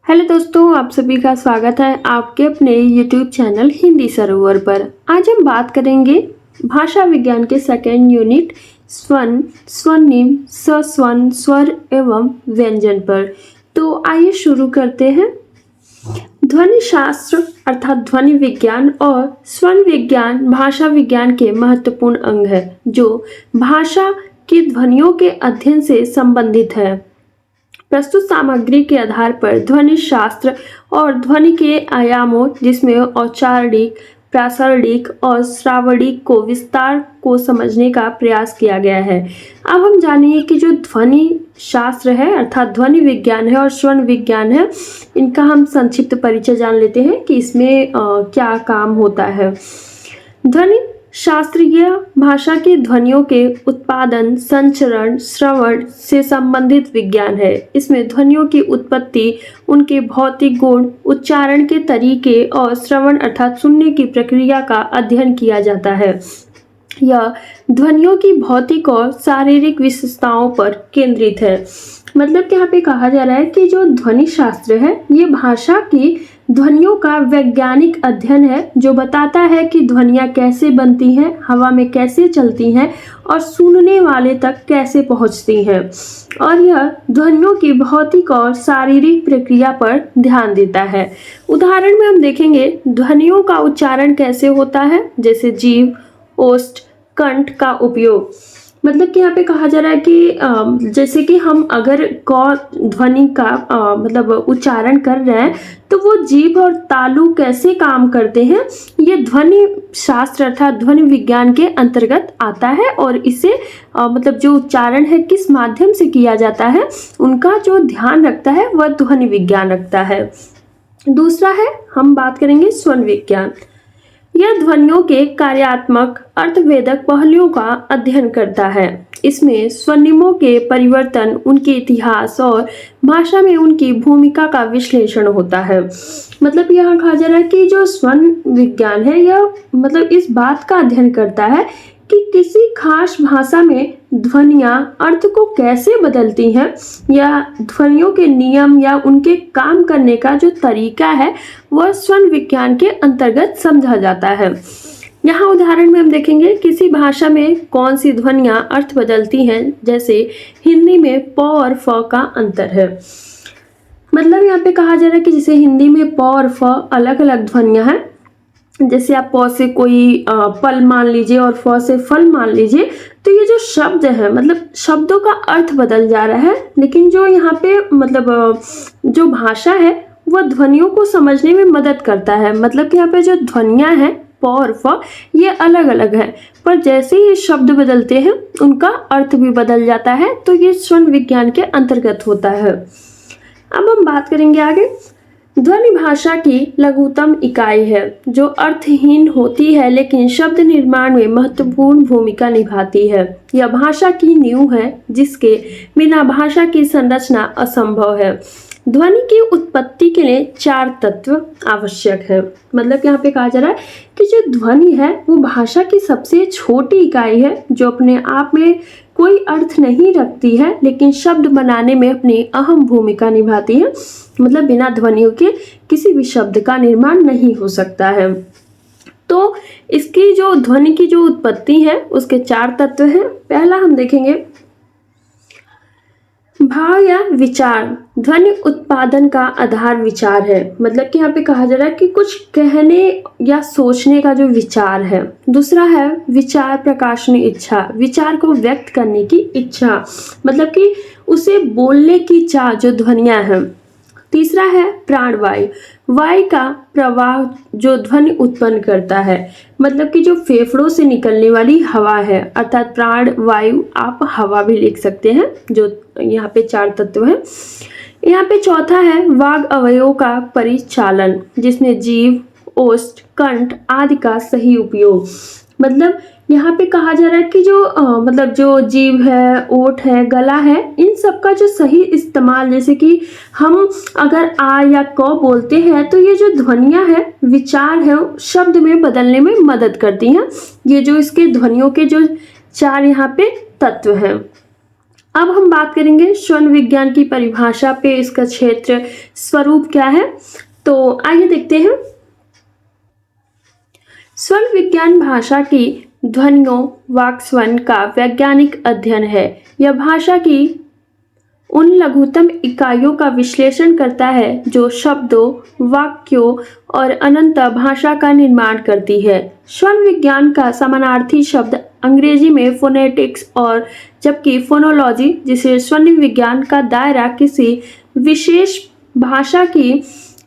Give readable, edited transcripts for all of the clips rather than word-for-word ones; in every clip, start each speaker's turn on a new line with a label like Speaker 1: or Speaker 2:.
Speaker 1: Hello दोस्तों, आप सभी का स्वागत है आपके अपने YouTube चैनल हिंदी सरोवर पर। आज हम बात करेंगे भाषा विज्ञान के सेकेंड यूनिट स्वन, स्वनिम, सस्वन, स्वर एवं व्यंजन पर। तो आइए शुरू करते हैं। ध्वनि शास्त्र अर्थात ध्वनि विज्ञान और स्वन विज्ञान भाषा विज्ञान के महत्वपूर्ण अंग है जो भाषा की ध्वनियों के अध्ययन से संबंधित है। प्रस्तुत सामग्री के आधार पर ध्वनि शास्त्र और ध्वनि के आयामों जिसमें औच्चारणिक, प्रासरणिक और श्रावणिक को विस्तार को समझने का प्रयास किया गया है। अब हम जानेंगे कि जो ध्वनि शास्त्र है अर्थात ध्वनि विज्ञान है और स्वन विज्ञान है, इनका हम संक्षिप्त परिचय जान लेते हैं कि इसमें क्या काम होता है। ध्वनि शास्त्रीय भाषा की ध्वनियों के उत्पादन, संचरण, श्रवण से संबंधित विज्ञान है। इसमें ध्वनियों की उत्पत्ति, उनके भौतिक गुण, उच्चारण के तरीके और श्रवण अर्थात सुनने की प्रक्रिया का अध्ययन किया जाता है। यह ध्वनियों की भौतिक और शारीरिक विशेषताओं पर केंद्रित है। मतलब कि यहाँ पे कहा जा रहा है कि जो ध्वनि शास्त्र है ये भाषा की ध्वनियों का वैज्ञानिक अध्ययन है जो बताता है कि ध्वनियाँ कैसे बनती हैं, हवा में कैसे चलती हैं और सुनने वाले तक कैसे पहुँचती हैं। और यह ध्वनियों की भौतिक और शारीरिक प्रक्रिया पर ध्यान देता है। उदाहरण में हम देखेंगे ध्वनियों का उच्चारण कैसे होता है, जैसे जीभ, ओष्ठ, कंठ का उपयोग। मतलब कि यहाँ पे कहा जा रहा है कि जैसे कि हम अगर क ध्वनि का मतलब उच्चारण कर रहे हैं तो वो जीभ और तालु कैसे काम करते हैं, ये ध्वनि शास्त्र अर्थात ध्वनि विज्ञान के अंतर्गत आता है। और इसे मतलब जो उच्चारण है किस माध्यम से किया जाता है, उनका जो ध्यान रखता है वह ध्वनि विज्ञान रखता है। दूसरा है, हम बात करेंगे स्वन विज्ञान। यह ध्वनियों के कार्यात्मक अर्थवेदक पहलुओं का अध्ययन करता है। इसमें स्वनिमों के परिवर्तन, उनके इतिहास और भाषा में उनकी भूमिका का विश्लेषण होता है। मतलब यहाँ कहा जा रहा है कि जो स्वन विज्ञान है यह मतलब इस बात का अध्ययन करता है कि किसी खास भाषा में ध्वनियाँ अर्थ को कैसे बदलती हैं या ध्वनियों के नियम या उनके काम करने का जो तरीका है वह स्वन विज्ञान के अंतर्गत समझा जाता है। यहाँ उदाहरण में हम देखेंगे किसी भाषा में कौन सी ध्वनियाँ अर्थ बदलती हैं, जैसे हिंदी में प और फ का अंतर है। मतलब यहाँ पे कहा जा रहा है कि जैसे हिंदी में प और फ अलग अलग ध्वनियाँ हैं, जैसे आप प से कोई पल मान लीजिए और फ से फल मान लीजिए, तो ये जो शब्द है मतलब शब्दों का अर्थ बदल जा रहा है, लेकिन जो यहाँ पे मतलब जो भाषा है वह ध्वनियों को समझने में मदद करता है। मतलब कि यहाँ पे जो ध्वनियाँ हैं प और फ ये अलग अलग है, पर जैसे ही शब्द बदलते हैं उनका अर्थ भी बदल जाता है, तो ये स्वन विज्ञान के अंतर्गत होता है। अब हम बात करेंगे आगे। ध्वनि भाषा की लघुतम इकाई है जो अर्थहीन होती है लेकिन शब्द निर्माण में महत्वपूर्ण भूमिका निभाती है। यह भाषा की नींव है जिसके बिना भाषा की संरचना असंभव है। ध्वनि की उत्पत्ति के लिए 4 तत्व आवश्यक है। मतलब यहाँ पे कहा जा रहा है कि जो ध्वनि है वो भाषा की सबसे छोटी इकाई है जो अपने आप में कोई अर्थ नहीं रखती है लेकिन शब्द बनाने में अपनी अहम भूमिका निभाती है। मतलब बिना ध्वनियों के किसी भी शब्द का निर्माण नहीं हो सकता है। तो इसकी जो ध्वनि की जो उत्पत्ति है उसके 4 तत्व हैं। पहला हम देखेंगे भाव या विचार। ध्वनि उत्पादन का आधार विचार है। मतलब कि यहाँ पे कहा जा रहा है कि कुछ कहने या सोचने का जो विचार है। दूसरा है विचार प्रकाशनी इच्छा, विचार को व्यक्त करने की इच्छा, मतलब कि उसे बोलने की चाह जो ध्वनियाँ हैं। तीसरा है प्राणवायु, वायु का प्रवाह जो ध्वनि उत्पन्न करता है। मतलब कि जो फेफड़ों से निकलने वाली हवा है अर्थात प्राण वायु, आप हवा भी लिख सकते हैं। जो यहाँ पे 4 तत्व हैं। यहाँ पे चौथा है वाग अवयवों का परिचालन जिसमें जीभ, ओष्ठ, कंठ आदि का सही उपयोग। मतलब यहाँ पे कहा जा रहा है कि जो मतलब जो जीभ है, ओठ है, गला है, इन सब का जो सही इस्तेमाल, जैसे कि हम अगर आ या क बोलते हैं तो ये जो ध्वनियाँ हैं, विचार है, शब्द में बदलने में मदद करती हैं। ये जो इसके ध्वनियों के जो 4 यहाँ पे तत्व हैं। अब हम बात करेंगे स्वन विज्ञान की परिभाषा पे, इसका क्षेत्र, स्वरूप क्या है। तो आइए देखते हैं। स्वन विज्ञान भाषा की ध्वनियों वाक् स्वन का वैज्ञानिक अध्ययन है। यह भाषा की उन लघुतम इकाइयों का विश्लेषण करता है जो शब्दों, वाक्यों और अनंत भाषा का निर्माण करती है। स्वन विज्ञान का समानार्थी शब्द अंग्रेजी में फोनेटिक्स और जबकि फोनोलॉजी, जिसे स्वन विज्ञान का दायरा किसी विशेष भाषा की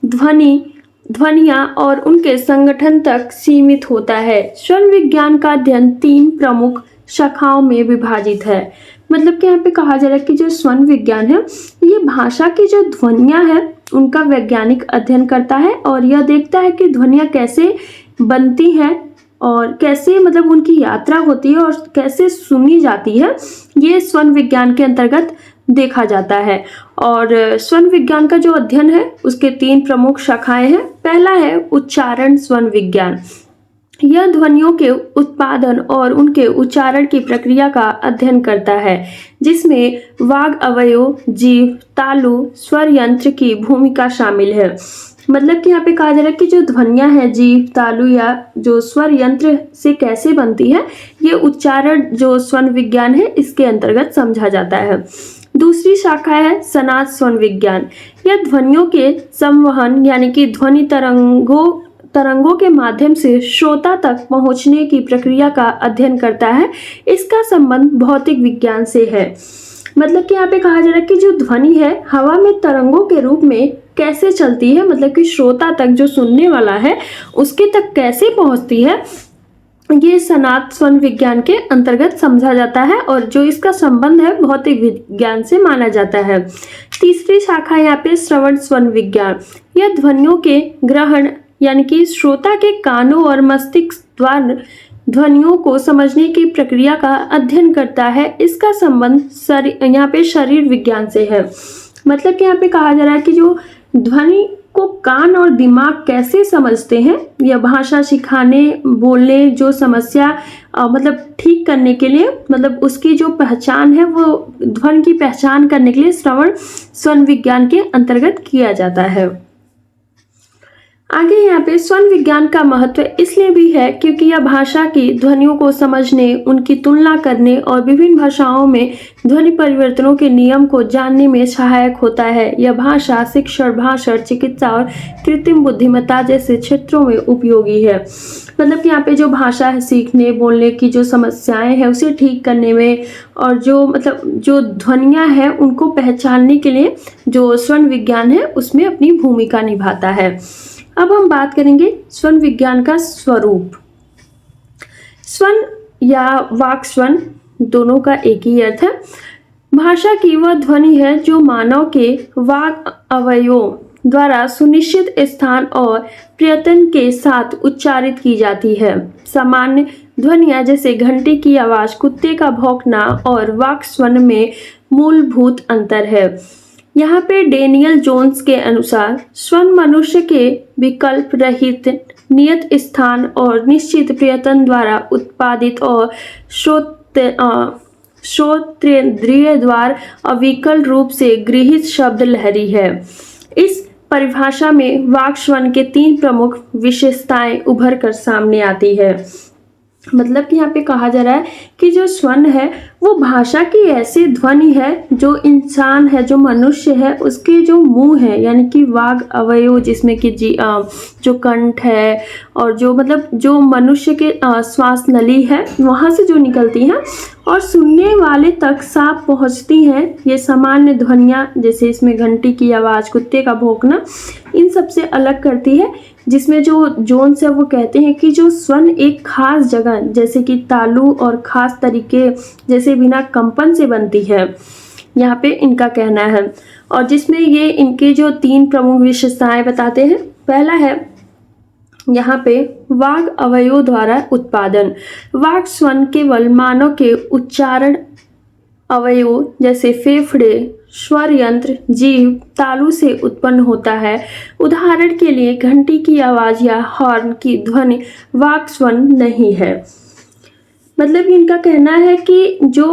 Speaker 1: ध्वनियाँ और उनके संगठन तक सीमित होता है। स्वन विज्ञान का अध्ययन 3 प्रमुख शाखाओं में विभाजित है। मतलब कि यहाँ पे कहा जा रहा है कि जो स्वन विज्ञान है ये भाषा की जो ध्वनियाँ हैं उनका वैज्ञानिक अध्ययन करता है और यह देखता है कि ध्वनियाँ कैसे बनती हैं और कैसे मतलब उनकी यात्रा होती है और कैसे सुनी जाती है। ये स्वन विज्ञान के अंतर्गत देखा जाता है। और स्वन विज्ञान का जो अध्ययन है उसके 3 प्रमुख शाखाएं हैं। पहला है उच्चारण स्वन विज्ञान। यह ध्वनियों के उत्पादन और उनके उच्चारण की प्रक्रिया का अध्ययन करता है, जिसमें वाग अवयव, जीभ, तालु, स्वर यंत्र की भूमिका शामिल है। मतलब कि यहाँ पे कहा जा रहा है कि जो ध्वनियाँ हैं जीभ, तालु या जो स्वर यंत्र से कैसे बनती है, ये उच्चारण जो स्वन विज्ञान है इसके अंतर्गत समझा जाता है। दूसरी शाखा है सनाद स्वन विज्ञान। यह ध्वनियों के संवहन यानी कि ध्वनि तरंगों के माध्यम से श्रोता तक पहुंचने की प्रक्रिया का अध्ययन करता है। इसका संबंध भौतिक विज्ञान से है। मतलब कि यहाँ पे कहा जा रहा है कि जो ध्वनि है हवा में तरंगों के रूप में कैसे चलती है, मतलब कि श्रोता तक, जो सुनने वाला है उसके तक कैसे पहुंचती है, ये सनाद स्वन विज्ञान के अंतर्गत समझा जाता है और जो इसका संबंध है भौतिक विज्ञान से माना जाता है। तीसरी शाखा यहाँ पे श्रवण स्वन विज्ञान। यह ध्वनियों के ग्रहण यानी कि श्रोता के कानों और मस्तिष्क द्वारा ध्वनियों को समझने की प्रक्रिया का अध्ययन करता है। इसका संबंध यहाँ पे शरीर विज्ञान से है। मतलब कि यहाँ पे कहा जा रहा है कि जो ध्वनि को कान और दिमाग कैसे समझते हैं, यह भाषा सिखाने, बोलने, जो समस्या मतलब ठीक करने के लिए, मतलब उसकी जो पहचान है वो ध्वनि की पहचान करने के लिए श्रवण स्वन विज्ञान के अंतर्गत किया जाता है। आगे यहाँ पे स्वन विज्ञान का महत्व इसलिए भी है क्योंकि यह भाषा की ध्वनियों को समझने, उनकी तुलना करने और विभिन्न भाषाओं में ध्वनि परिवर्तनों के नियम को जानने में सहायक होता है। यह भाषा शिक्षण, भाषण, चिकित्सा और कृत्रिम बुद्धिमत्ता जैसे क्षेत्रों में उपयोगी है। मतलब कि यहाँ पे जो भाषा है सीखने, बोलने की जो समस्याएं हैं उसे ठीक करने में और जो ध्वनियाँ हैं उनको पहचानने के लिए जो स्वन विज्ञान है उसमें अपनी भूमिका निभाता है। अब हम बात करेंगे स्वन विज्ञान का स्वरूप। स्वन या वाक् स्वन दोनों का एक ही अर्थ है। भाषा की वह ध्वनि है जो मानव के वाक् अवयवों द्वारा सुनिश्चित स्थान और प्रयत्न के साथ उच्चारित की जाती है। सामान्य ध्वनियाँ जैसे घंटे की आवाज़, कुत्ते का भौंकना और वाक् स्वन में मूलभूत अंतर है। यहाँ पे डेनियल जोन्स के अनुसार स्वन मनुष्य के विकल्प रहित नियत स्थान और निश्चित प्रयत्न द्वारा उत्पादित और श्रोतेंद्रिय द्वारा अविकल रूप से गृहीत शब्द लहरी है। इस परिभाषा में वाक् स्वन के 3 प्रमुख विशेषताएं उभर कर सामने आती है। मतलब कि यहाँ पे कहा जा रहा है कि जो स्वन है वो भाषा की ऐसी ध्वनि है जो इंसान है, जो मनुष्य है, उसके जो मुंह है यानी कि वाग अवयव जिसमें कि जो कंठ है और जो मनुष्य के श्वास नली है वहाँ से जो निकलती हैं और सुनने वाले तक साफ पहुँचती हैं, ये सामान्य ध्वनियाँ जैसे इसमें घंटी की आवाज़, कुत्ते का भौंकना, इन सब से अलग करती है। जिसमें जो जोन्स है वो कहते हैं कि जो स्वन एक खास जगह जैसे कि तालु और खास तरीके जैसे बिना कंपन से बनती है, यहाँ पे इनका कहना है। और जिसमें ये इनके जो 3 प्रमुख विशेषताएं बताते हैं। पहला है यहाँ पे वाग अवयव द्वारा उत्पादन। वाग स्वन केवल मानव के उच्चारण अवयव जैसे फेफड़े, स्वर यंत्र, जीभ, तालु से उत्पन्न होता है। उदाहरण के लिए घंटी की आवाज़ या हॉर्न की ध्वनि वाक् स्वन नहीं है। मतलब इनका कहना है कि जो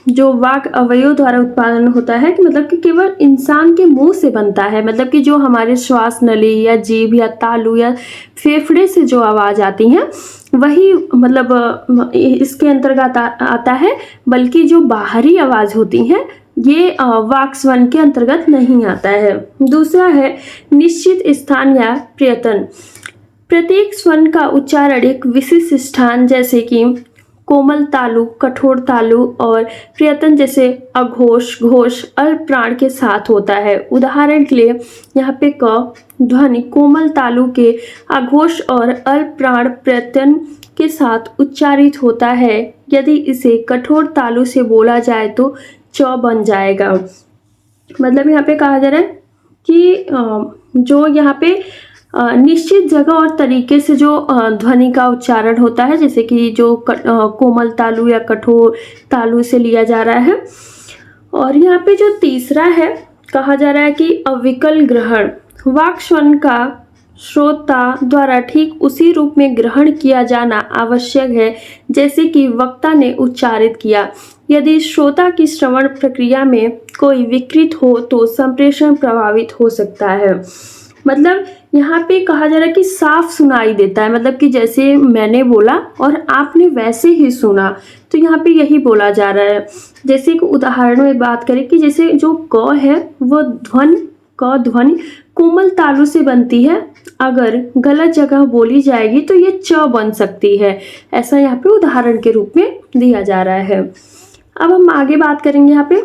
Speaker 1: जो वाक अवयव द्वारा उत्पादन होता है, कि मतलब कि केवल इंसान के मुंह से बनता है, मतलब कि जो हमारे श्वास नली या जीभ या तालू या फेफड़े से जो आवाज़ आती हैं वही मतलब इसके अंतर्गत आता है, बल्कि जो बाहरी आवाज़ होती हैं ये वाक स्वन के अंतर्गत नहीं आता है। दूसरा है निश्चित स्थान या प्रयत्न। प्रत्येक स्वन का उच्चारण एक विशिष्ट स्थान जैसे कि कोमल तालु, कठोर तालु और प्रयत्न जैसे अघोष, घोष, अल्प प्राण के साथ होता है। उदाहरण के लिए यहाँ पे क ध्वनि कोमल तालु के अघोष और अल्प प्राण प्रयत्न के साथ उच्चारित होता है। यदि इसे कठोर तालु से बोला जाए तो च बन जाएगा। मतलब यहाँ पे कहा जा रहा है कि जो यहाँ पे निश्चित जगह और तरीके से जो ध्वनि का उच्चारण होता है, जैसे कि जो कोमल तालु या कठोर तालु से लिया जा रहा है। और यहाँ पे जो तीसरा है कहा जा रहा है कि अविकल ग्रहण। वाक स्वन का श्रोता द्वारा ठीक उसी रूप में ग्रहण किया जाना आवश्यक है जैसे कि वक्ता ने उच्चारित किया। यदि श्रोता की श्रवण प्रक्रिया में कोई विकृत हो तो संप्रेषण प्रभावित हो सकता है। मतलब यहाँ पे कहा जा रहा है कि साफ सुनाई देता है, मतलब कि जैसे मैंने बोला और आपने वैसे ही सुना, तो यहाँ पे यही बोला जा रहा है। जैसे कि उदाहरण में बात करें कि जैसे जो क है वो क ध्वनि कोमल तालु से बनती है, अगर गलत जगह बोली जाएगी तो ये च बन सकती है। ऐसा यहाँ पे उदाहरण के रूप में दिया जा रहा है। अब हम आगे बात करेंगे यहाँ पे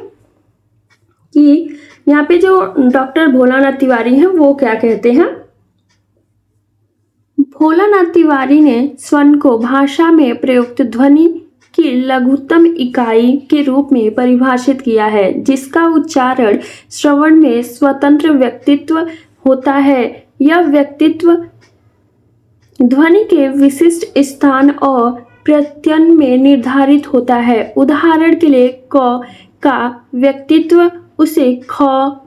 Speaker 1: कि यहाँ पे जो डॉक्टर भोलानाथ तिवारी हैं वो क्या कहते हैं। भोलानाथ तिवारी ने स्वन को भाषा में प्रयुक्त ध्वनि की लघुत्तम इकाई के रूप में परिभाषित किया है, जिसका उच्चारण श्रवण में स्वतंत्र व्यक्तित्व होता है। यह व्यक्तित्व ध्वनि के विशिष्ट स्थान और प्रत्यय में निर्धारित होता है। उदाहरण के लिए क का व्यक्तित्व उसे ख,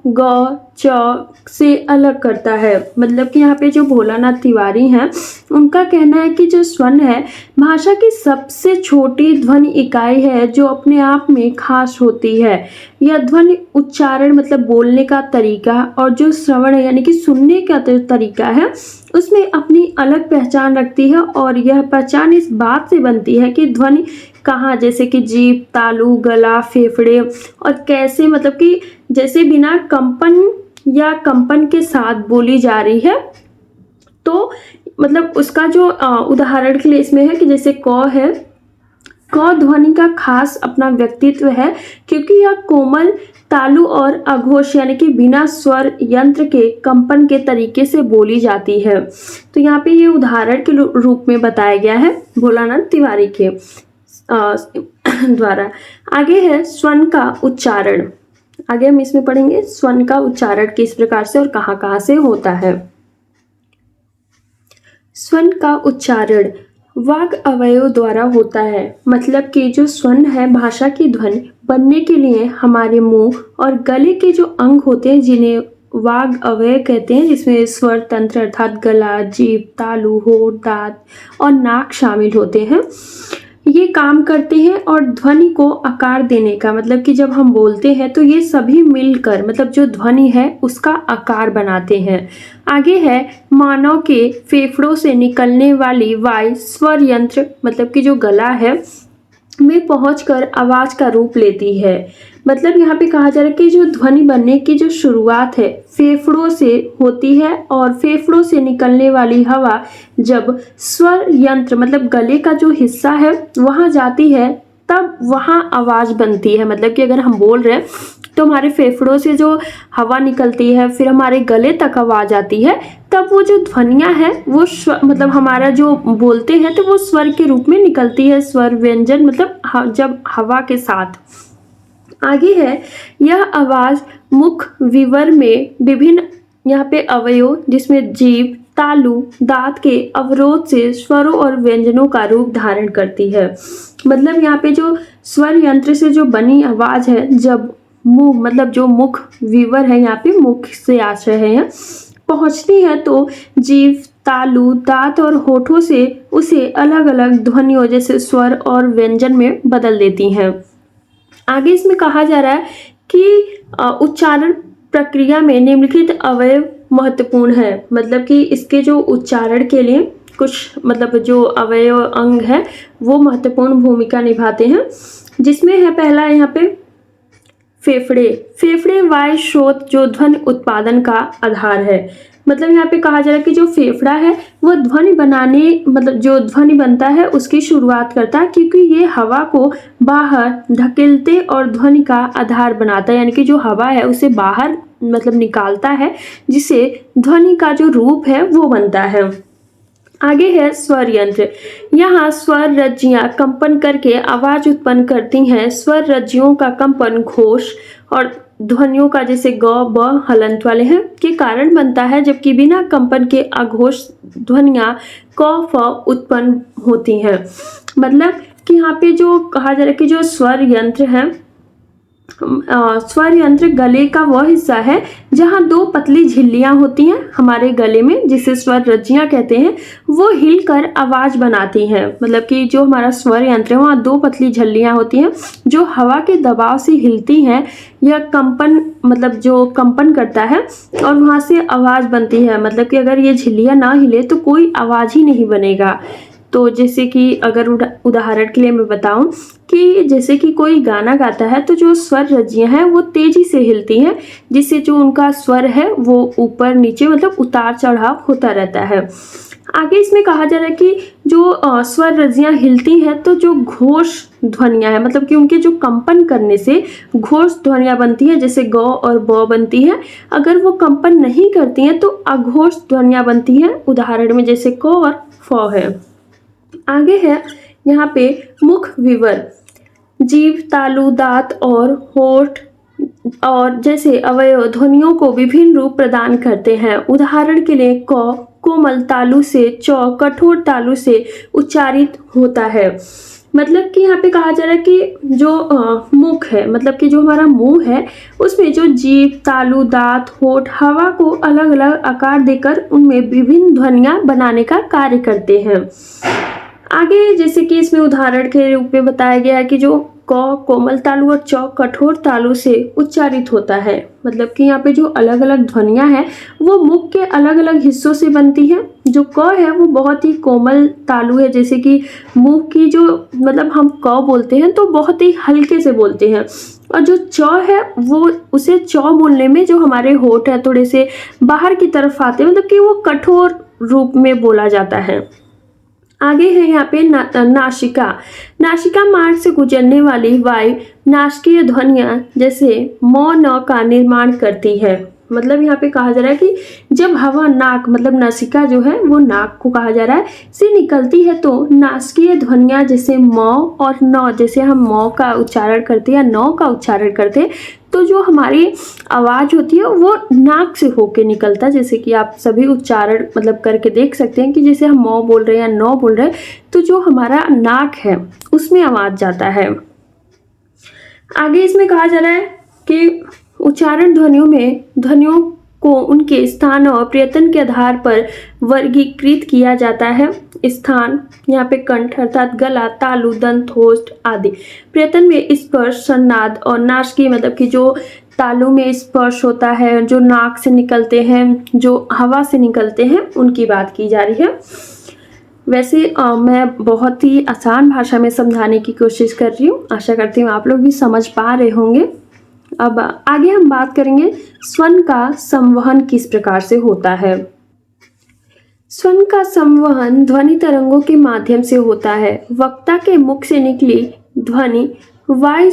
Speaker 1: ग, च से अलग करता है। मतलब कि यहाँ पे जो भोलानाथ तिवारी हैं उनका कहना है कि जो स्वन है भाषा की सबसे छोटी ध्वनि इकाई है जो अपने आप में खास होती है। यह ध्वनि उच्चारण मतलब बोलने का तरीका और जो श्रवण है यानी कि सुनने का तरीका है उसमें अपनी अलग पहचान रखती है, और यह पहचान इस बात से बनती है कि ध्वनि कहाँ, जैसे कि जीभ, तालु, गला, फेफड़े और कैसे, मतलब कि जैसे बिना कंपन या कंपन के साथ बोली जा रही है। तो मतलब उसका जो उदाहरण के लिए इसमें है कि जैसे क है, क ध्वनि का खास अपना व्यक्तित्व है क्योंकि यह कोमल तालु और अघोष यानी कि बिना स्वर यंत्र के कंपन के तरीके से बोली जाती है। तो यहाँ पे ये उदाहरण के रूप में बताया गया है भोलानाथ तिवारी के द्वारा। आगे है स्वन का उच्चारण। आगे हम इसमें पढ़ेंगे स्वन का उच्चारण किस प्रकार से और कहाँ से होता है। स्वन का उच्चारण वाग अवयव द्वारा होता है। मतलब कि जो स्वन है भाषा की ध्वनि बनने के लिए हमारे मुंह और गले के जो अंग होते हैं जिन्हें वाग अवयव कहते हैं, जिसमें स्वर तंत्र अर्थात गला, जीभ, तालु, होठ, दांत और नाक शामिल होते हैं, ये काम करते हैं। और ध्वनि को आकार देने का मतलब कि जब हम बोलते हैं तो ये सभी मिलकर मतलब जो ध्वनि है उसका आकार बनाते हैं। आगे है मानव के फेफड़ों से निकलने वाली वायु स्वर यंत्र मतलब कि जो गला है में पहुंचकर आवाज का रूप लेती है। मतलब यहाँ पे कहा जा रहा है कि जो ध्वनि बनने की जो शुरुआत है फेफड़ों से होती है, और फेफड़ों से निकलने वाली हवा जब स्वर यंत्र मतलब गले का जो हिस्सा है वहां जाती है तब वहां आवाज बनती है। मतलब कि अगर हम बोल रहे हैं तो हमारे फेफड़ों से जो हवा निकलती है फिर हमारे गले तक आवाज आती है, तब वो जो ध्वनियाँ है वो मतलब हमारा जो बोलते हैं तो वो स्वर के रूप में निकलती है, स्वर व्यंजन मतलब जब हवा के साथ। आगे है यह आवाज मुख विवर में विभिन्न यहाँ पे अवयव जिसमें जीभ, तालु, दांत के अवरोध से स्वरों और व्यंजनों का रूप धारण करती है। मतलब यहाँ पे जो स्वर यंत्र से जो बनी आवाज है जब मुंह मतलब जो मुख विवर है यहाँ पे मुख से आश्रय है पहुंचती है तो जीभ, तालु, दांत और होठों से उसे अलग अलग ध्वनियों जैसे स्वर और व्यंजन में बदल देती हैं। आगे इसमें कहा जा रहा है कि उच्चारण प्रक्रिया में निम्नलिखित अवयव महत्वपूर्ण है। मतलब कि इसके जो उच्चारण के लिए कुछ मतलब जो अवयव अंग है वो महत्वपूर्ण भूमिका निभाते हैं, जिसमें है पहला यहाँ पे फेफड़े। फेफड़े वायु स्रोत जो ध्वनि उत्पादन का आधार है। मतलब यहाँ पे कहा जा रहा है कि जो फेफड़ा है वो ध्वनि बनाने मतलब जो ध्वनि बनता है उसकी शुरुआत करता है, क्योंकि ये हवा को बाहर धकेलते और ध्वनि का आधार बनाता है, यानी कि जो हवा है उसे बाहर मतलब निकालता है, जिससे ध्वनि का जो रूप है वो बनता है। आगे है स्वर यंत्र। यहाँ स्वर रज्जियाँ कंपन करके आवाज उत्पन्न करती हैं। स्वर रज्जियों का कंपन घोष और ध्वनियों का जैसे ग ब हलंत वाले हैं के कारण बनता है, जबकि बिना कंपन के अघोष ध्वनियाँ क फ उत्पन्न होती हैं। मतलब कि यहाँ पे जो कहा जा रहा है कि जो स्वर यंत्र है, स्वर यंत्र गले का वह हिस्सा है जहां दो पतली झिल्लियां होती हैं हमारे गले में, जिसे स्वर रज्जियां कहते हैं। वो हिलकर आवाज बनाती हैं। मतलब कि जो हमारा स्वर यंत्र है वहाँ दो पतली झिल्लियां होती हैं जो हवा के दबाव से हिलती हैं। यह कंपन मतलब जो कंपन करता है और वहाँ से आवाज बनती है। मतलब कि अगर ये झिल्लियां ना हिले तो कोई आवाज ही नहीं बनेगा। तो जैसे कि अगर उदाहरण के लिए मैं बताऊं कि जैसे कि कोई गाना गाता है तो जो स्वर रज्जियां हैं वो तेजी से हिलती हैं, जिससे जो उनका स्वर है वो ऊपर नीचे मतलब उतार चढ़ाव होता रहता है। आगे इसमें कहा जा रहा है कि जो स्वर रज्जियां हिलती हैं तो जो घोष ध्वनियां हैं, मतलब कि उनके जो कंपन करने से घोष ध्वनियां बनती हैं, जैसे ग और ब बनती हैं। अगर वो कंपन नहीं करती हैं तो अघोष ध्वनियां बनती हैं। उदाहरण में जैसे क और फ है। आगे है यहाँ पे मुख विवर। जीभ, तालु, दांत और होठ और जैसे अवयव ध्वनियों को विभिन्न रूप प्रदान करते हैं। उदाहरण के लिए क कोमल तालु से, च कठोर तालु से उच्चारित होता है। मतलब कि यहाँ पे कहा जा रहा है कि जो मुख है, मतलब कि जो हमारा मुंह है उसमें जो जीभ, तालु, दांत, होठ हवा को अलग अलग आकार देकर उनमें विभिन्न ध्वनियां बनाने का कार्य करते हैं। आगे जैसे कि इसमें उदाहरण के रूप में बताया गया है कि जो क कोमल तालु और च कठोर तालु से उच्चारित होता है। मतलब कि यहाँ पे जो अलग अलग ध्वनियां हैं वो मुख के अलग अलग हिस्सों से बनती हैं। जो क है वो बहुत ही कोमल तालु है, जैसे कि मुंह की जो मतलब हम क बोलते हैं तो बहुत ही हल्के से बोलते हैं, और जो च है वो उसे च बोलने में जो हमारे होठ है थोड़े से बाहर की तरफ आते हैं, मतलब कि वो कठोर रूप में बोला जाता है। आगे है यहाँ पे नासिका। नासिका मार्ग से गुजरने वाली वायु नासिकीय ध्वनियाँ जैसे म न का निर्माण करती है। मतलब यहाँ पे कहा जा रहा है कि जब हवा नाक मतलब नासिका जो है वो नाक को कहा जा रहा है से निकलती है तो नासिकीय ध्वनियाँ जैसे म और न, जैसे हम म का उच्चारण करते हैं या न का उच्चारण करते हैं तो जो हमारी आवाज़ होती है वो नाक से होके निकलता है। जैसे कि आप सभी उच्चारण मतलब करके देख सकते हैं कि जैसे हम म बोल रहे हैं या न बोल रहे हैं तो जो हमारा नाक है उसमें आवाज़ जाता है। आगे इसमें कहा जा रहा है कि उच्चारण ध्वनियों में ध्वनियों को उनके स्थान और प्रयत्न के आधार पर वर्गीकृत किया जाता है। स्थान यहाँ पे कंठ अर्थात गला, तालु, दंत, होठ आदि। प्रयत्न में स्पर्श, सन्नाद और नासिकी मतलब कि जो तालु में स्पर्श होता है, जो नाक से निकलते हैं, जो हवा से निकलते हैं, उनकी बात की जा रही है। वैसे मैं बहुत ही आसान भाषा में समझाने की कोशिश कर रही हूँ। आशा करती हूँ आप लोग भी समझ पा रहे होंगे। अब आगे हम बात करेंगे स्वन का संवहन किस प्रकार से होता है। स्वन का संवहन ध्वनि तरंगों के माध्यम से होता है। वक्ता के मुख से निकली ध्वनि वायु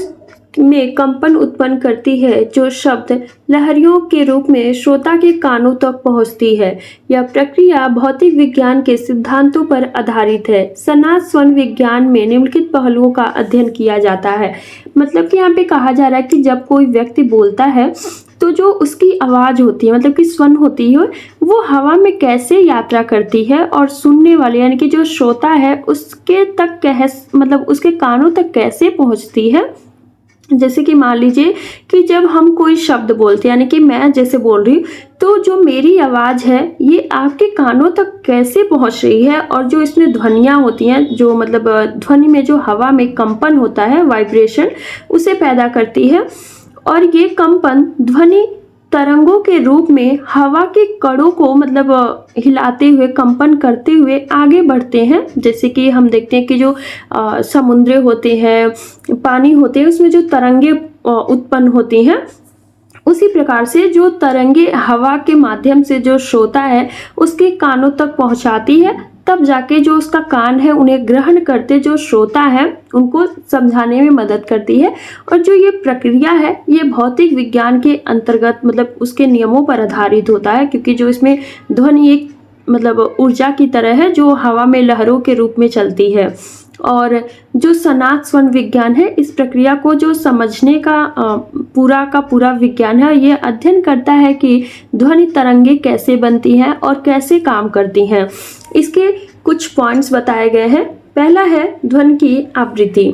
Speaker 1: में कंपन उत्पन्न करती है जो शब्द लहरियों के रूप में श्रोता के कानों तक पहुंचती है। यह प्रक्रिया भौतिक विज्ञान के सिद्धांतों पर आधारित है। सनाद स्वन विज्ञान में निम्नलिखित पहलुओं का अध्ययन किया जाता है। मतलब कि यहाँ पे कहा जा रहा है कि जब कोई व्यक्ति बोलता है तो जो उसकी आवाज़ होती है मतलब कि स्वन होती है वो हवा में कैसे यात्रा करती है और सुनने वाले यानी कि जो श्रोता है उसके तक मतलब उसके कानों तक कैसे पहुंचती है, जैसे कि मान लीजिए कि जब हम कोई शब्द बोलते हैं, यानी कि मैं जैसे बोल रही हूँ, तो जो मेरी आवाज़ है ये आपके कानों तक कैसे पहुँच रही है, और जो इसमें ध्वनियाँ होती हैं, जो मतलब ध्वनि में जो हवा में कंपन होता है, वाइब्रेशन, उसे पैदा करती है। और ये कंपन ध्वनि तरंगों के रूप में हवा के कणों को मतलब हिलाते हुए, कंपन करते हुए आगे बढ़ते हैं। जैसे कि हम देखते हैं कि जो समुद्र होते हैं, पानी होते हैं, उसमें जो तरंगे उत्पन्न होती हैं, उसी प्रकार से जो तरंगे हवा के माध्यम से जो श्रोता है उसके कानों तक पहुंचाती है, तब जाके जो उसका कान है उन्हें ग्रहण करते जो श्रोता है उनको समझाने में मदद करती है। और जो ये प्रक्रिया है ये भौतिक विज्ञान के अंतर्गत मतलब उसके नियमों पर आधारित होता है, क्योंकि जो इसमें ध्वनि एक मतलब ऊर्जा की तरह है जो हवा में लहरों के रूप में चलती है। और जो सनात स्वन विज्ञान है, इस प्रक्रिया को जो समझने का पूरा विज्ञान है, ये अध्ययन करता है कि ध्वनि तरंगे कैसे बनती हैं और कैसे काम करती हैं। इसके कुछ पॉइंट्स बताए गए हैं। पहला है ध्वनि की आवृत्ति।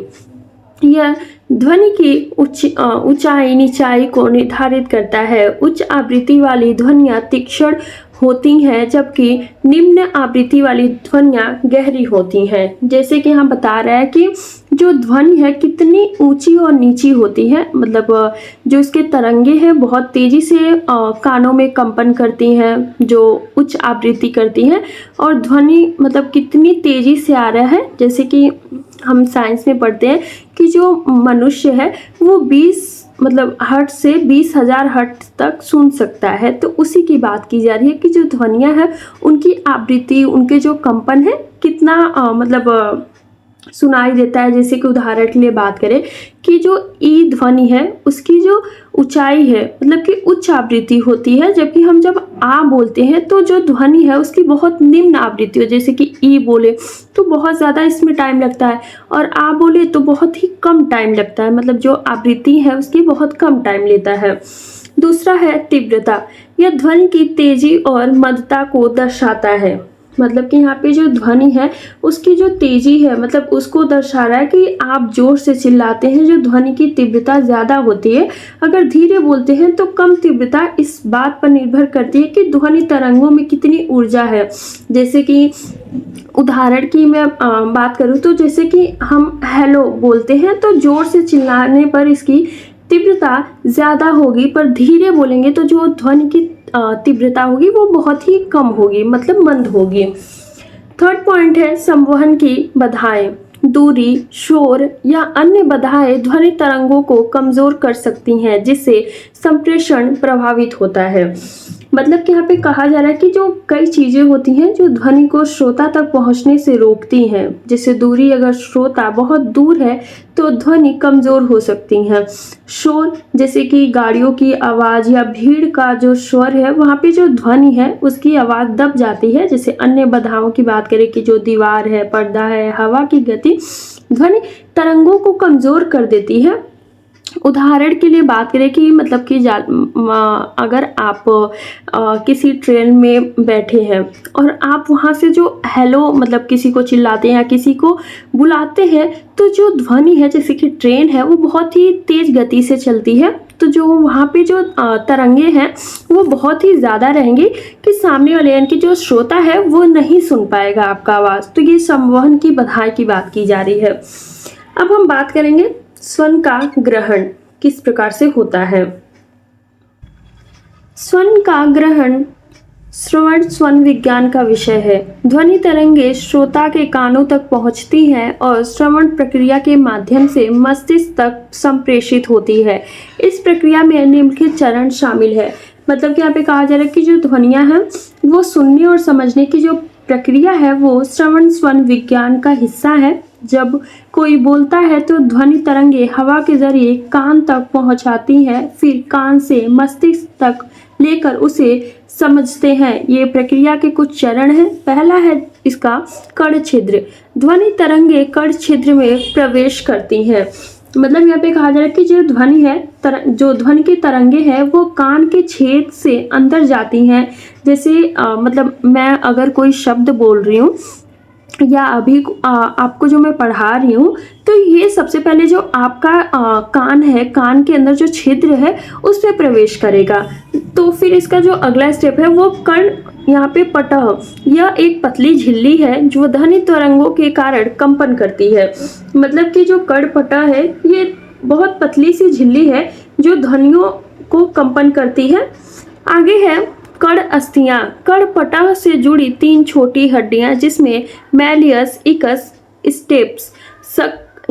Speaker 1: यह ध्वनि की ऊंचाई नीचाई को निर्धारित करता है। उच्च आवृत्ति वाली ध्वनियाँ तीक्ष्ण होती हैं, जबकि निम्न आवृत्ति वाली ध्वनियाँ गहरी होती हैं। जैसे कि हम बता रहे हैं कि जो ध्वनि है कितनी ऊंची और नीची होती है, मतलब जो इसके तरंगे हैं बहुत तेजी से कानों में कंपन करती हैं, जो उच्च आवृत्ति करती हैं, और ध्वनि मतलब कितनी तेजी से आ रहा है। जैसे कि हम साइंस में पढ़ते हैं कि जो मनुष्य है वो 20 मतलब हर्ट से 20,000 हर्ट तक सुन सकता है। तो उसी की बात की जा रही है कि जो ध्वनियाँ हैं उनकी आवृत्ति, उनके जो कंपन है कितना मतलब सुनाई देता है। जैसे कि उदाहरण के लिए बात करें कि जो ई ध्वनि है उसकी जो ऊंचाई है मतलब कि उच्च आवृत्ति होती है, जबकि हम जब आ बोलते हैं तो जो ध्वनि है उसकी बहुत निम्न आवृत्ति हो। जैसे कि ई बोले तो बहुत ज़्यादा इसमें टाइम लगता है, और आ बोले तो बहुत ही कम टाइम लगता है, मतलब जो आवृत्ति है उसकी बहुत कम टाइम लेता है। दूसरा है तीव्रता। यह ध्वनि की तेजी और मन्दता को दर्शाता है। मतलब कि यहाँ पे जो ध्वनि है उसकी जो तेजी है मतलब उसको दर्शा रहा है कि आप जोर से चिल्लाते हैं, जो ध्वनि की तीव्रता ज़्यादा होती है। अगर धीरे बोलते हैं तो कम तीव्रता। इस बात पर निर्भर करती है कि ध्वनि तरंगों में कितनी ऊर्जा है। जैसे कि उदाहरण की मैं बात करूँ तो जैसे कि हम हेलो बोलते हैं तो जोर से चिल्लाने पर इसकी तीव्रता ज़्यादा होगी, पर धीरे बोलेंगे तो जो ध्वनि की तीव्रता होगी वो बहुत ही कम होगी, मतलब मंद होगी। थर्ड पॉइंट है संवहन की बाधाएं। दूरी, शोर या अन्य बाधाएं ध्वनि तरंगों को कमजोर कर सकती हैं, जिससे संप्रेषण प्रभावित होता है। मतलब कि यहाँ पे कहा जा रहा है कि जो कई चीज़ें होती हैं जो ध्वनि को श्रोता तक पहुँचने से रोकती हैं। जैसे दूरी, अगर श्रोता बहुत दूर है तो ध्वनि कमज़ोर हो सकती हैं। शोर, जैसे कि गाड़ियों की आवाज़ या भीड़ का जो शोर है वहाँ पे जो ध्वनि है उसकी आवाज़ दब जाती है। जैसे अन्य बाधाओं की बात करें कि जो दीवार है, पर्दा है, हवा की गति ध्वनि तरंगों को कमज़ोर कर देती है। उदाहरण के लिए बात करें कि मतलब कि अगर आप किसी ट्रेन में बैठे हैं और आप वहाँ से जो हेलो मतलब किसी को चिल्लाते हैं या किसी को बुलाते हैं, तो जो ध्वनि है जैसे कि ट्रेन है वो बहुत ही तेज़ गति से चलती है, तो जो वहाँ पे जो तरंगे हैं वो बहुत ही ज़्यादा रहेंगी कि सामने वाले यानी कि जो श्रोता है वो नहीं सुन पाएगा आपका आवाज़। तो ये संवहन की बाधाएं की बात की जा रही है। अब हम बात करेंगे स्वन का ग्रहण किस प्रकार से होता है। स्वन का ग्रहण श्रवण स्वन विज्ञान का विषय है। ध्वनि तरंगे श्रोता के कानों तक पहुंचती हैं और श्रवण प्रक्रिया के माध्यम से मस्तिष्क तक संप्रेषित होती है। इस प्रक्रिया में निम्नलिखित चरण शामिल है। मतलब कि यहाँ पे कहा जा रहा है कि जो ध्वनियाँ हैं वो सुनने और समझने की जो प्रक्रिया है वो श्रवण स्वन विज्ञान का हिस्सा है। जब कोई बोलता है तो ध्वनि तरंगे हवा के जरिए कान तक पहुंचाती हैं, फिर कान से मस्तिष्क तक लेकर उसे समझते हैं। ये प्रक्रिया के कुछ चरण हैं। पहला है इसका कर्ण छिद्र। ध्वनि तरंगे कर्ण छिद्र में प्रवेश करती हैं। मतलब यहाँ पे कहा जा रहा है कि जो ध्वनि है जो ध्वनि की तरंगे हैं वो कान के छेद से अंदर जाती हैं। जैसे मतलब मैं अगर कोई शब्द बोल रही हूँ या अभी आपको जो मैं पढ़ा रही हूँ, तो ये सबसे पहले जो आपका कान है, कान के अंदर जो छिद्र है उस पे प्रवेश करेगा। तो फिर इसका जो अगला स्टेप है वो कर्ण यहाँ पे पटह, यह एक पतली झिल्ली है जो ध्वनि तरंगों के कारण कंपन करती है। मतलब कि जो कर्ण पटह है ये बहुत पतली सी झिल्ली है जो ध्वनियों को कंपन करती है। आगे है कर्ण अस्थियां, कर्ण पटह से जुड़ी 3 छोटी हड्डियां जिसमें मैलियस, इकस, स्टेप्स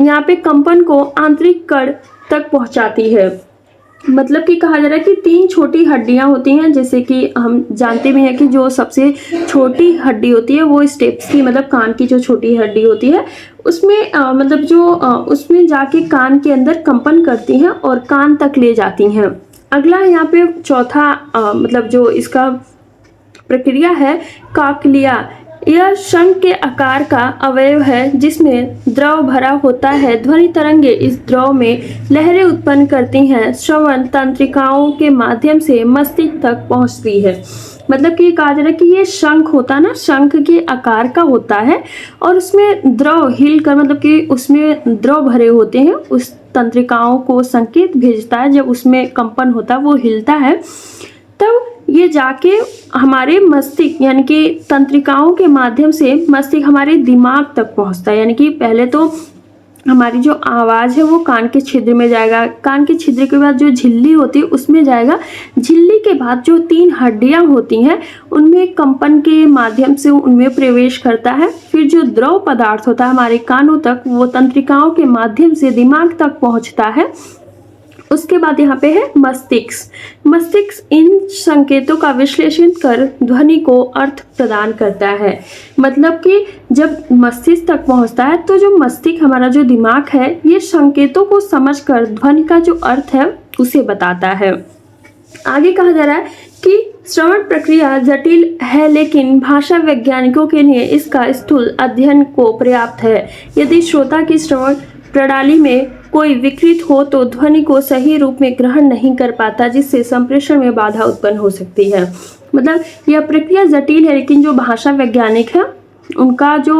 Speaker 1: यहाँ पे कंपन को आंतरिक कर्ण तक पहुंचाती है। मतलब कि कहा जा रहा है कि 3 छोटी हड्डियां होती हैं, जैसे कि हम जानते भी हैं कि जो सबसे छोटी हड्डी होती है वो स्टेप्स की, मतलब कान की जो छोटी हड्डी होती है उसमें मतलब जो उसमें जाके कान के अंदर कंपन करती हैं और कान तक ले जाती हैं। अगला यहाँ पे चौथा मतलब जो इसका प्रक्रिया है काकलिया, यह शंख के आकार का अवयव है जिसमें द्रव भरा होता है। ध्वनि तरंगे इस द्रव में लहरें उत्पन्न करती हैं, श्रवण तंत्रिकाओं के माध्यम से मस्तिष्क तक पहुंचती है। मतलब कि कहा जा रहा है कि ये शंख होता है ना, शंख के आकार का होता है और उसमें द्रव हिल कर, मतलब कि उसमें द्रव भरे होते हैं, उस तंत्रिकाओं को संकेत भेजता है। जब उसमें कंपन होता है, वो हिलता है, तब ये जाके हमारे मस्तिष्क यानी कि तंत्रिकाओं के माध्यम से मस्तिष्क हमारे दिमाग तक पहुंचता है। यानी कि पहले तो हमारी जो आवाज़ है वो कान के छिद्र में जाएगा, कान के छिद्र के बाद जो झिल्ली होती है उसमें जाएगा, झिल्ली के बाद जो 3 हड्डियां होती हैं उनमें कंपन के माध्यम से उनमें प्रवेश करता है। फिर जो द्रव पदार्थ होता है हमारे कानों तक, वो तंत्रिकाओं के माध्यम से दिमाग तक पहुंचता है। उसके बाद यहाँ पे है मस्तिष्क। मस्तिष्क इन संकेतों का विश्लेषण कर ध्वनि को अर्थ प्रदान करता है। मतलब कि जब मस्तिष्क तक पहुँचता है तो जो मस्तिष्क हमारा जो दिमाग है ये संकेतों को समझकर ध्वनि का जो अर्थ है उसे बताता है। आगे कहा जा रहा है कि श्रवण प्रक्रिया जटिल है लेकिन भाषा वैज्ञानिकों के लिए इसका स्थूल अध्ययन को पर्याप्त है। यदि श्रोता की श्रवण प्रणाली में कोई विकृत हो तो ध्वनि को सही रूप में ग्रहण नहीं कर पाता, जिससे संप्रेषण में बाधा उत्पन्न हो सकती है। मतलब यह प्रक्रिया जटिल है लेकिन जो भाषा वैज्ञानिक है उनका जो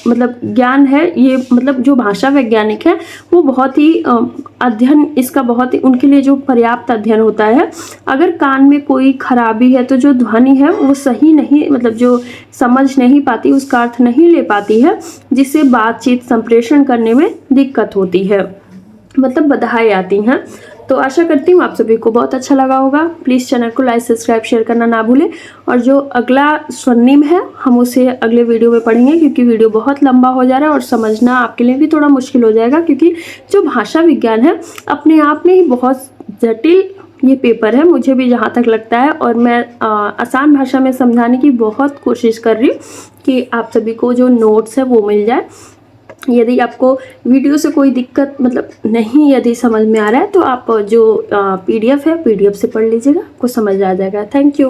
Speaker 1: मतलब ज्ञान है, ये मतलब जो भाषा वैज्ञानिक है वो बहुत ही अध्ययन, इसका बहुत ही उनके लिए जो पर्याप्त अध्ययन होता है। अगर कान में कोई खराबी है तो जो ध्वनि है वो सही नहीं, मतलब जो समझ नहीं पाती, उसका अर्थ नहीं ले पाती है, जिससे बातचीत संप्रेषण करने में दिक्कत होती है, मतलब बाधाएं आती हैं। तो आशा करती हूँ आप सभी को बहुत अच्छा लगा होगा। प्लीज़ चैनल को लाइक, सब्सक्राइब, शेयर करना ना भूलें। और जो अगला स्वर्णिम है हम उसे अगले वीडियो में पढ़ेंगे, क्योंकि वीडियो बहुत लंबा हो जा रहा है और समझना आपके लिए भी थोड़ा मुश्किल हो जाएगा, क्योंकि जो भाषा विज्ञान है अपने आप में ही बहुत जटिल ये पेपर है, मुझे भी जहाँ तक लगता है। और मैं आसान भाषा में समझाने की बहुत कोशिश कर रही हूँ कि आप सभी को जो नोट्स है वो मिल जाए। यदि आपको वीडियो से कोई दिक्कत मतलब नहीं, यदि समझ में आ रहा है तो आप जो PDF है PDF से पढ़ लीजिएगा, आपको समझ आ जाएगा। Thank you.